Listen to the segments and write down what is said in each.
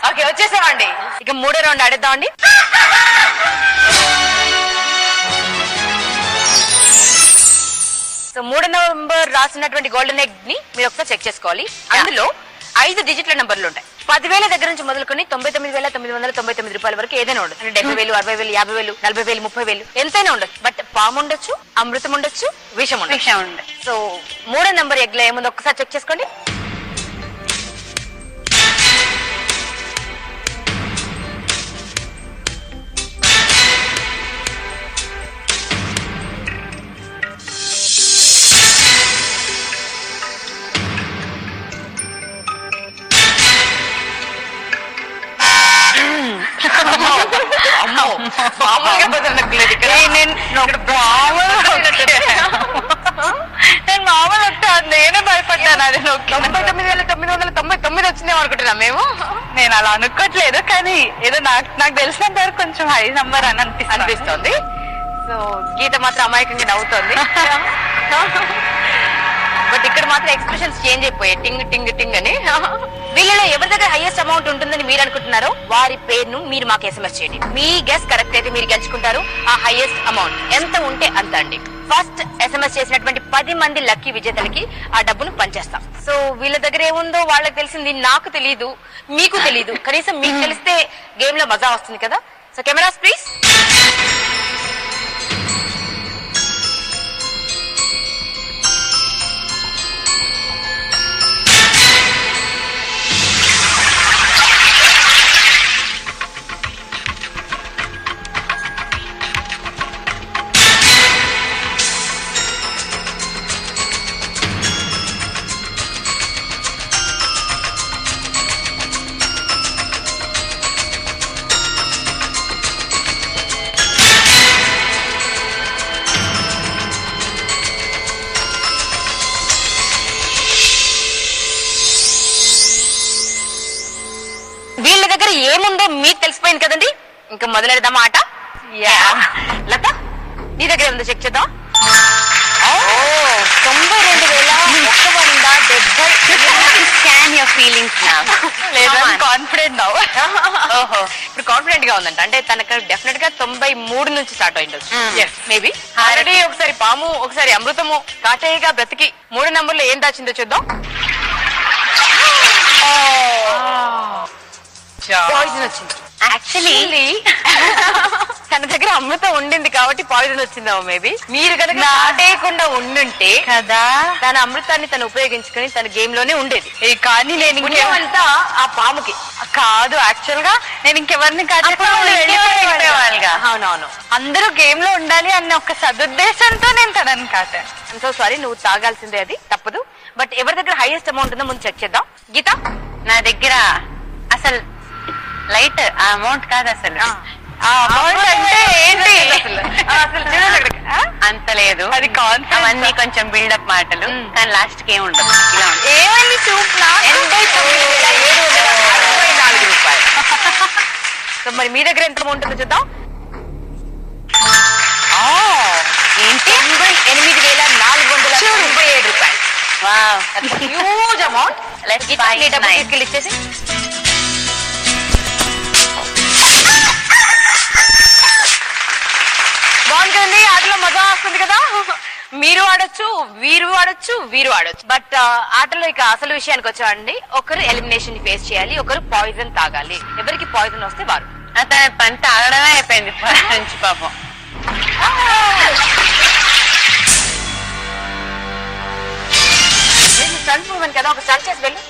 Okay వచ్చేసామండి. ఇక మూడో రౌండ్ ఆడేద్దామండి. సో 3వ నంబర్ రాసినటువంటి గోల్డెన్ ఎగ్ ని మీరు ఒకసారి చెక్ చేసుకోవాలి. అందులో 5 డిజిట్ల నంబర్లు ఉంటాయి. 10,000 దగ్గర నుంచి మొదలుకొని 99,999 రూపాయల వరకు ఏదైనా ఉండదు. 70,000, 60,000, 50,000, 40,000, 30,000 ఎంతైనా ఉండొచ్చు. బట్ పాము ఉండొచ్చు, అమృతం ఉండొచ్చు, విషం ఉండొచ్చు. సో 3వ నంబర్ ఎగ్ లో ఏముందో ఒకసారి చెక్ చేసుకోండి. నేను మామూలు వచ్చాను, నేనే భయపడ్డాను. అది 99,999 వచ్చిందేమో అనుకుంటున్నాం మేము. నేను అలా అనుకోవట్లేదు, కానీ ఏదో నాకు తెలిసినంత వరకు కొంచెం హై నంబర్ అని అనిపిస్తుంది. సో గీత మాత్రం అమాయకంగా నవ్వుతోంది. బట్ ఇక్కడ మాత్రం ఎక్స్ప్రెషన్స్ చేంజ్ అయిపోయాయి, టింగ్ టింగ్ టింగ్ అని. వీళ్ళలో ఎవరి దగ్గర హైయెస్ట్ అమౌంట్ ఉంటుందని మీరు అనుకుంటున్నారో వారి పేరును మీరు మాకు SMS చేయండి. మీ గెస్ కరెక్ట్ అయితే మీరు గెలుచుకుంటారు ఆ హైయెస్ట్ అమౌంట్. ఎంత ఉంటే అంత అండి. ఫస్ట్ SMS చేసినటువంటి 10 మంది లక్కీ విజేతలకి ఆ డబ్బును పంచేస్తాం. సో వీళ్ళ దగ్గర ఏముందో వాళ్ళకి తెలిసింది, నాకు తెలీదు, మీకు తెలీదు. కనీసం మీకు తెలిస్తే గేమ్ లో మజా వస్తుంది కదా. So cameras please. ఏముందో మీకు తెలిసిపోయింది కదండి. ఇంకా మొదలెడదాం ఆట. లత నీ దగ్గర ఏముందో చెక్ చేద్దాం. 92,170. కాన్ఫిడెంట్ ఓహో, ఇప్పుడు కాన్ఫిడెంట్ గా ఉందంట. అంటే తనకు డెఫినెట్ గా 93 నుంచి స్టార్ట్ అయిండొచ్చు. మేబీ ఆల్రెడీ ఒకసారి పాము, ఒకసారి అమృతము కాటేయగా బ్రతికి 3 నంబర్లో ఏం దాచిందో చూద్దాం. పాయిజన్ వచ్చింది. యాక్చువల్లీ తన దగ్గర అమృతం ఉండింది కాబట్టి పాయిజన్ వచ్చిందేమో. మేబీ మీరు కనుక నాటేయకుండా ఉండుంటే కదా తన అమృతాన్ని తను ఉపయోగించుకుని తన గేమ్ లోనే ఉండేది. కానీ నేను ఇంకేమంతా ఆ పాముకి కాదు. యాక్చువల్ గా నేను ఇంకెవరిని అవునవును, అందరూ గేమ్ లో ఉండాలి అన్న ఒక సదుద్దేశంతో నేను తనని కాటాను. సో సారీ, నువ్వు తాగాల్సిందే, అది తప్పదు. బట్ ఎవరి దగ్గర హైయెస్ట్ అమౌంట్ ఉందో ముందు చెక్ చేద్దాం. గీత నా దగ్గర అసలు లైట్ ఆ అమౌంట్ కాదు. అసలు అంత లేదు. అది అవన్నీ కొంచెం బిల్డప్ మాటలు, కానీ లాస్ట్ కి ఏముండదు. ఏమని చూపులా 89,764 రూపాయలు. సో మరి మీ దగ్గర ఎంత అమౌంట్ ఉందో చూద్దాం. ఏంటి 88,497 రూపాయలు. Huge amount. డబ్బులు ఇచ్చేసి బాగుంటుంది. ఆటలో మజా వస్తుంది కదా. మీరు ఆడొచ్చు, వీరు ఆడొచ్చు, వీరు ఆడొచ్చు. బట్ ఆటలో ఇక అసలు విషయానికి వచ్చామండి. ఒకరు ఎలిమినేషన్ ఫేస్ చేయాలి, ఒకరు పాయిజన్ తాగాలి. ఎవరికి పాయిజన్ వస్తే వారు. అతని పని తాగడమే అయిపోయింది నుంచి పాపం. స్టంట్ మూమెంట్ కదా, ఒక స్టంట్ చేసి వెళ్ళి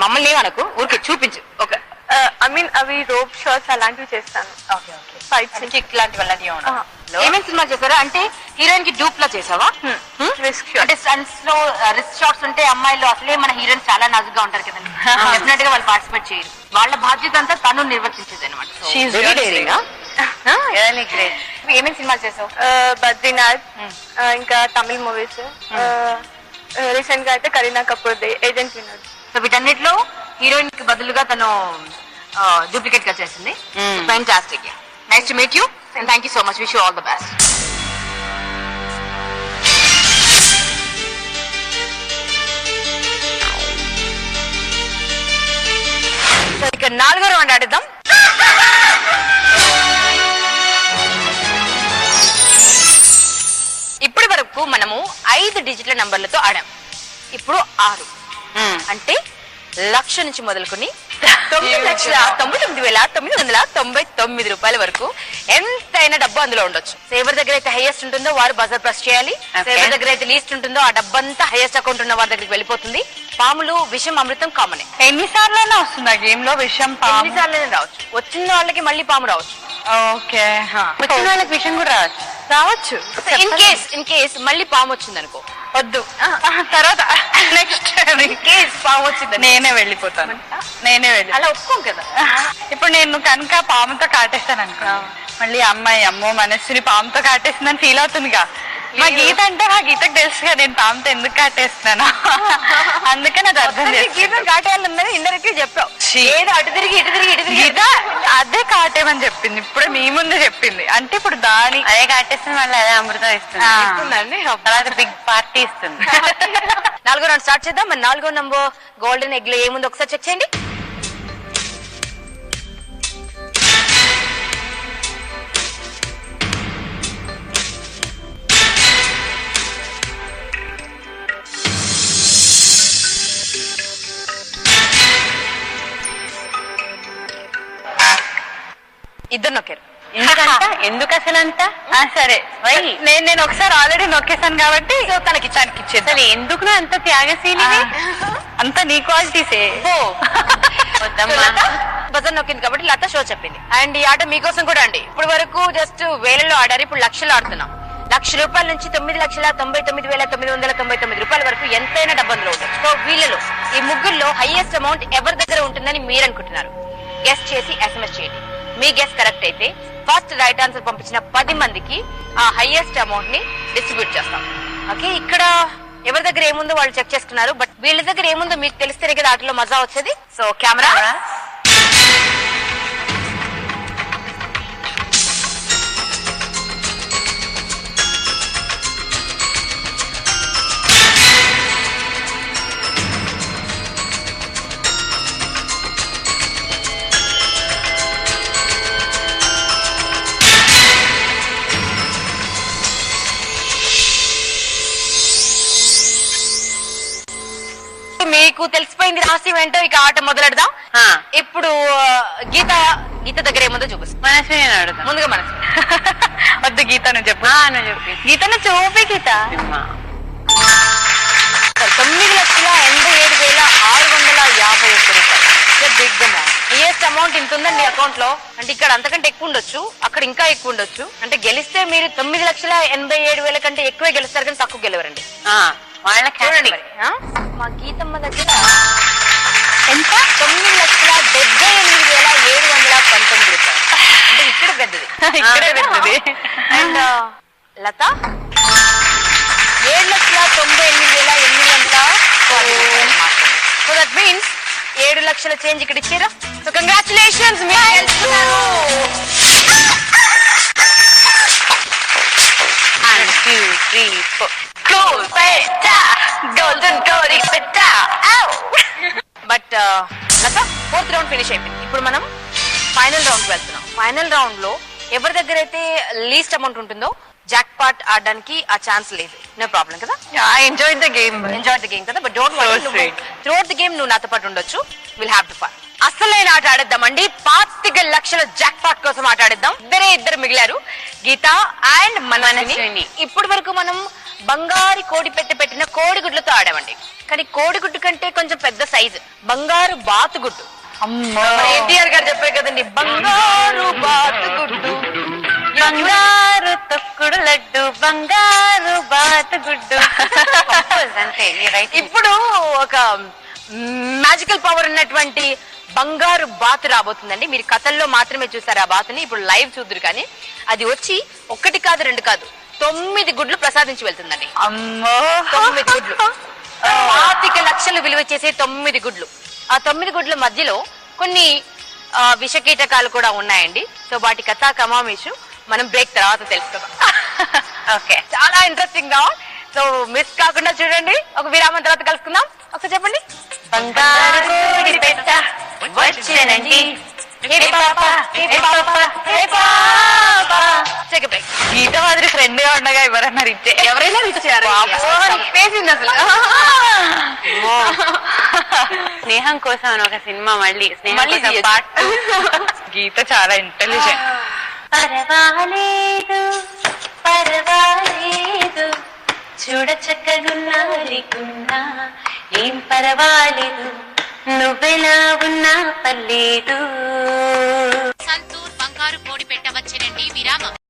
మమ్మల్ని ఏమనకు, ఊరికి చూపించు. ఒక అవి రోప్ షాట్స్ అలాంటివి చేస్తాను. ఫైట్స్ ఇలాంటివి ఏమేమి సినిమా చేశారా? అంటే హీరోయిన్ కి డూప్ లా చేసావా? అంటే స్టంట్స్ లో రిస్క్ షాట్స్ ఉంటే అమ్మాయిలు అసలే మన హీరోయిన్స్ చాలా నాజుగా ఉంటారు కదండి. డెఫినెట్ గా వాళ్ళు పార్టిసిపేట్ చేయరు. వాళ్ళ బాధ్యత అంతా తను నిర్వర్తించేది అనమాట. ఏమేమి సినిమాలు చేసావు? బద్రీనాథ్, ఇంకా తమిళ మూవీస్. రీసెంట్ గా అయితే కరీనా కపూర్ ఏజెంట్ వినోద్. సో వీటన్నిటిలో హీరోయిన్ కి బదులుగా తను డూప్లికేట్ గా చేసింది. Fantastic. Nice to meet you and thank you so much. Wish you all the best. ఇక 4వ రౌండ్ ఆడిద్దాం. ఇప్పటి వరకు మనము 5 డిజిట్ల నంబర్లతో ఆడాం. ఇప్పుడు 6 అంటే 1,00,000 నుంచి మొదలుకొని 9,99,999 రూపాయల వరకు ఎంతైనా డబ్బు అందులో ఉండొచ్చు. ఎవరి దగ్గర అయితే హైయెస్ట్ ఉంటుందో వారు బజర్ ప్రెస్ చేయాలి. ఎవరి దగ్గర అయితే లీస్ట్ ఉంటుందో ఆ డబ్బంతా హైయెస్ట్ అకౌంట్ ఉన్న వారి దగ్గరికి వెళ్ళిపోతుంది. పాములు విషం అమృతం కామనే. ఎన్నిసార్లైనా వస్తుంది ఆ గేమ్ లో విషయం? ఎన్నిసార్లైనా రావచ్చు. వచ్చిన వాళ్ళకి మళ్ళీ పాము రావచ్చు. ఓకే, వచ్చిన వాళ్ళకి విషయం కూడా రావచ్చు. ఇన్ కేస్ మళ్ళీ పాము వచ్చింది అనుకో, వద్దు. తర్వాత నెక్స్ట్ ఇన్ కేస్ పాము వచ్చింది నేనే వెళ్ళిపోతాను. అలా ఒప్పుకోం కదా. ఇప్పుడు నేను కనుక పాముతో కాటేస్తాను అనుకో, మళ్ళీ అమ్మాయి అమ్మో మనస్సుని పాముతో కాటేస్తుందని ఫీల్ అవుతుందిగా. మా గీత అంటే మా గీతకు తెలుసుగా నేను పాముతో ఎందుకు కాటేస్తున్నాను. అందుకని అది అర్థం గీత కాటేయాలన్నది ఇండైరెక్ట్ గా చెప్పావు. ఏదో అటు తిరిగి గీత అదే కాటేమని చెప్పింది, ఇప్పుడు మీ ముందు చెప్పింది. అంటే ఇప్పుడు దాని అదే కాటేస్తుంది, మళ్ళీ అదే అమృతం ఇస్తుంది. తర్వాత బిగ్ పార్టీ ఇస్తుంది. 4వ రౌండ్ స్టార్ట్ చేద్దాం. మరి 4వ నంబర్ గోల్డెన్ ఎగ్ లో ఏముంది ఒకసారి చెక్ చేయండి. ఇద్దరు నొక్కారు. ఎందుకు అసలు అంతా? సరే, నేను ఒకసారి ఆల్రెడీ నొక్కేసాను కాబట్టి తనకి ఇచ్చేది. అసలు ఎందుకు అంత త్యాగశీలి? అంత నీ క్వాలిటీసే. బజర్ నొక్కింది కాబట్టి లత షో చెప్పింది. అండ్ ఈ ఆట మీకోసం కూడా అండి. ఇప్పుడు వరకు జస్ట్ వేలలో ఆడారు, ఇప్పుడు లక్షలు ఆడుతున్నాం. 1,00,000 రూపాయల నుంచి 9,99,999 రూపాయల వరకు ఎంతైనా డబ్బందులో ఉండొచ్చు. సో వీళ్ళలో ఈ ముగ్గురులో హైయెస్ట్ అమౌంట్ ఎవరి దగ్గర ఉంటుందని మీరు అనుకుంటున్నారు? గెస్ట్ చేసి SMS చేయండి. మీ గెస్ కరెక్ట్ అయితే ఫస్ట్ రైట్ ఆన్సర్ పంపించిన 10 మందికి ఆ హైయెస్ట్ అమౌంట్ ని డిస్ట్రిబ్యూట్ చేస్తాం. ఓకే, ఇక్కడ ఎవరి దగ్గర ఏముందో వాళ్ళు చెక్ చేసుకున్నారు. బట్ వీళ్ళ దగ్గర ఏముందో మీకు తెలిస్తేనే కదా ఆటలో మజా వచ్చేది. సో కెమెరా మీకు తెలిసిపోయింది రహస్యం ఏంటో. ఇక ఆట మొదలెడదాం. ఇప్పుడు గీత దగ్గర ఏముందో చూపిస్తాం. మనసు ముందుగా మనసు వద్దు, గీతను చెప్పు. గీతను చూపి. గీత 9,87,651 రూపాయలు. Big amount. హైయెస్ట్ అమౌంట్ ఇంత ఉందండి అకౌంట్ లో. అంటే ఇక్కడ అంతకంటే ఎక్కువ ఉండొచ్చు, అక్కడ ఇంకా ఎక్కువ ఉండొచ్చు. అంటే గెలిస్తే మీరు 9,87,000 కంటే ఎక్కువే గెలుస్తారు, కానీ తక్కువ గెలవరండి. చూడండి మరి. మా గీతమ్మ దగ్గర ఎంత? 9,78,719 రూపాయలు. అంటే ఇక్కడ పెద్దది. అండ్ లత 7,98,810 మాత్రం. సో దట్ మీన్స్ 7 లక్షల చేంజ్ ఇక్కడ ఇచ్చారా. సో కంగ్రాచులేషన్స్, మీరు గెలుస్తున్నారు. But Latha 4th round finish అయిపోయింది. ఇప్పుడు మనం ఫైనల్ రౌండ్ వెళ్తున్నాం. ఫైనల్ రౌండ్ లో ఎవరి దగ్గర అయితే లీస్ట్ అమౌంట్ ఉంటుందో జాక్ పాట్ ఆడడానికి ఆ ఛాన్స్ లేదు. నో ప్రాబ్లం కదా. ఎంజాయ్ ద గేమ్ కదా. But don't worry, throughout the game నువ్వు నాతో పాటు ఉండొచ్చు. Will have to fun. అసలైన ఆట ఆడేద్దామండి. 25 లక్షల జాక్ పాట్ కోసం ఆట ఆడేద్దాం. ఇద్దరు మిగిలారు, గీత అండ్ మనస్విని. ఇప్పటి వరకు మనం బంగారు కోడి పెట్టిన కోడిగుడ్లతో ఆడామండి. కానీ కోడిగుడ్డు కంటే కొంచెం పెద్ద సైజు బంగారు బాతుగుడ్డు. ఎన్టీఆర్ గారు చెప్పారు కదండి, బంగారు బాతుగుడ్డు, బంగారు తొక్కుడు లడ్డు, బంగారు బాతుగుడ్డు. ఇప్పుడు ఒక మ్యాజికల్ పవర్ ఉన్నటువంటి బంగారు బాతు రాబోతుందండి. మీరు కథల్లో మాత్రమే చూసారు ఆ బాతుని, ఇప్పుడు లైవ్ చూద్దరు. కానీ అది వచ్చి 1 కాదు 2 కాదు 9 గుడ్లు ప్రసాదించి వెళ్తుందండి. 9 గుడ్లు, 25 లక్షలు విలువ చేసే 9 గుడ్లు. ఆ 9 గుడ్ల మధ్యలో కొన్ని విషకీటకాలు కూడా ఉన్నాయండి. సో వాటి కథా కమామేషు మనం బ్రేక్ తర్వాత తెలుసుకుందాం. ఓకే, చాలా ఇంట్రెస్టింగ్ గా. సో మిస్ కాకుండా చూడండి. ఒక విరామం తర్వాత కలుసుకుందాం. ఒకసారి చెప్పండి. బంగారు కోడి పెట్ట వచ్చేనండి హే పాప, హే పాప, హే పాప. Take a break. గీత మాదిరి ఫ్రెండ్ గా ఉండగా ఎవరన్నా ఇచ్చే ఎవరైనా ఇచ్చారు పేసింది అసలు స్నేహం కోసం అని ఒక సినిమా మళ్ళీ స్నేహం మళ్ళీ కోసం తీయొచ్చు. పార్ట్ గీత చాలా ఇంటెలిజెంట్. పర్వాలేదు పర్వాలేదు చూడ చక్కగున్నా ఏం పర్వాలేదు నువ్వెలా ఉన్నా పర్లేదు. సంతూర్ బంగారు కోడి పెట్టవచ్చునండి విరామం.